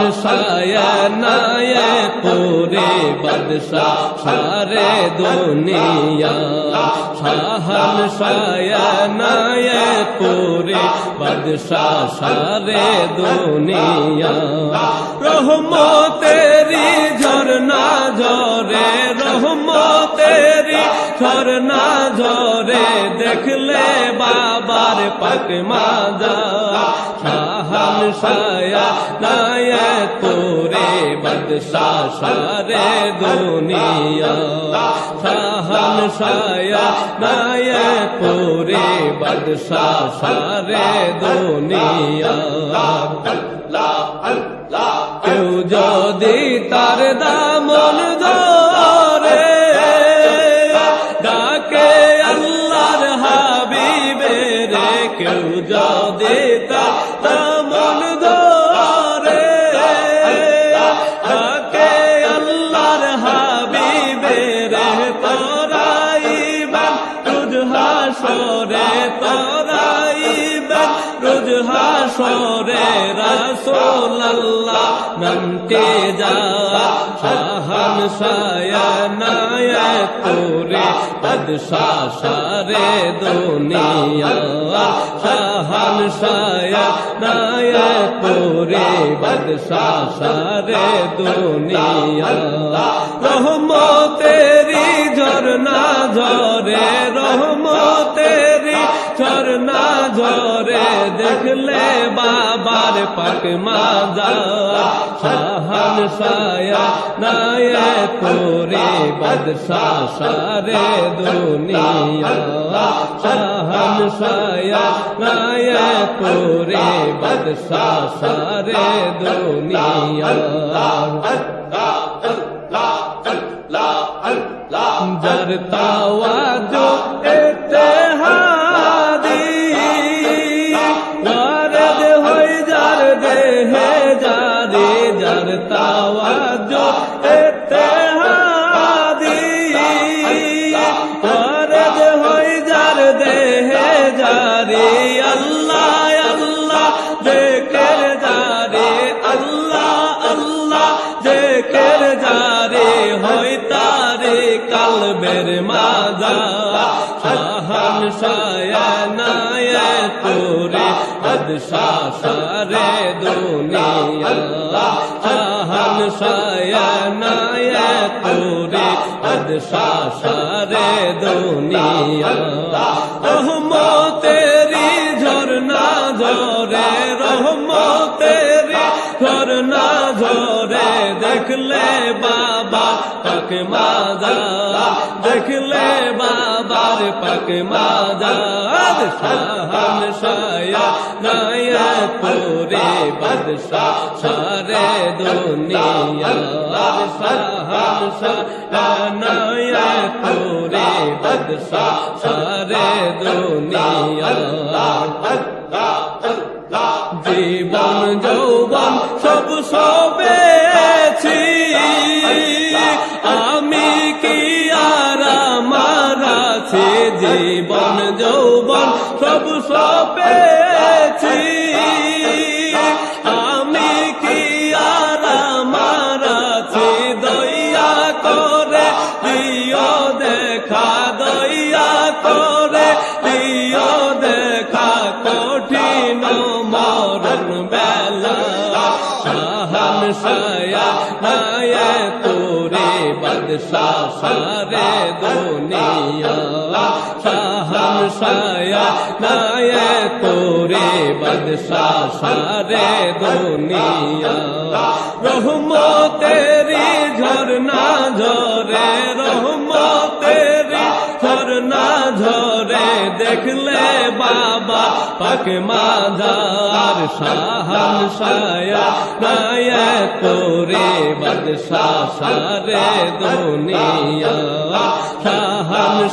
শাহনশায়া নায়েপুরে বাদশাহ সারে দুনিয়া শাহনশায়া নায়েপুরে বাদশাহ সারে দুনিয়া রহমতেরি ঝরনা ঝরে রহমতেরি ঝরনা ঝরে দেখলে বাবার পাক মাজার শাহনশায়া নায়েপুরে বাদশাহ সারে দুনিয়া শাহনশায়া নায়েপুরে বাদশাহ সারে দুনিয়া কেউ যদি তার দামন ধরে ডাকে আল্লাহর হাবিবে রে কেউ যদি তার দামন ধরে ডাকে আল্লাহর হাবিবে রে তোরাইবেন রোজ হাসরে তোরাইবেন রোজ হাসরে রাসূলুল্লাহ নামতে যা শাহনশায়া নায়েপুরে বাদশাহ সারে দুনিয়া শাহনশায়া নায়েপুরে বাদশাহ সারে দুনিয়া রহমতেরি ঝরনা ঝরে রহমতেরি ঝরনা ঝরে দেখলে বাবার পাক মাজার শাহনশায়া নায়েপুরে বাদশাহ সারে দুনিয়া শাহনশায়া নায়েপুরে বাদশাহ সারে দুনিয়া যার তাওয়াজু ইত্তেহাদি ওয়ারদ হই যার দেহে জারি যার তাওয়াজু ইত্তেহাদি ওয়ারদ হই যার দেহে জারি আল্লাহ আল্লাহ জিকির জারি আল্লাহ আল্লাহ জিকির জারি হই তারে কালবের মাজার শাহনশায়া নায়েপুরে বাদশাহ সারে দুনিয়া শাহনশায়া নায়েপুরে বাদশাহ সারে দুনিয়া রহমতেরি ঝরনা ঝরে রহমতেরি ঝরনা ঝরে দেখলে বাবা পাক মাজার দেখলে বাবার পাক মাজার শাহনশায়া নায়েপুরে বাদশাহ সারে দুনিয়া শাহনশায়া নায়েপুরে বাদশাহ সারে দুনিয়া জীবন যৌবন সব সবেছি আমি কি আর আমার আছে জীবন যৌবন সব সবেছি আমি কি আর আমার আছে দয়া করে দিও দেখা দয়া করে দিও দেখা কঠিন মরণ বেলা শাহনশায়া নায়েপুরে বাদশাহ সারে দুনিয়া শাহনশায়া নায়েপুরে বাদশাহ সারে দুনিয়া রহমতেরি ঝরনা ঝরে রহমতেরি ঝরনা ঝরে দেখলে বাবা পাক মাজার শাহনশায়া নায়েপুরে বাদশাহ সারে দুনিয়া শাহনশায়া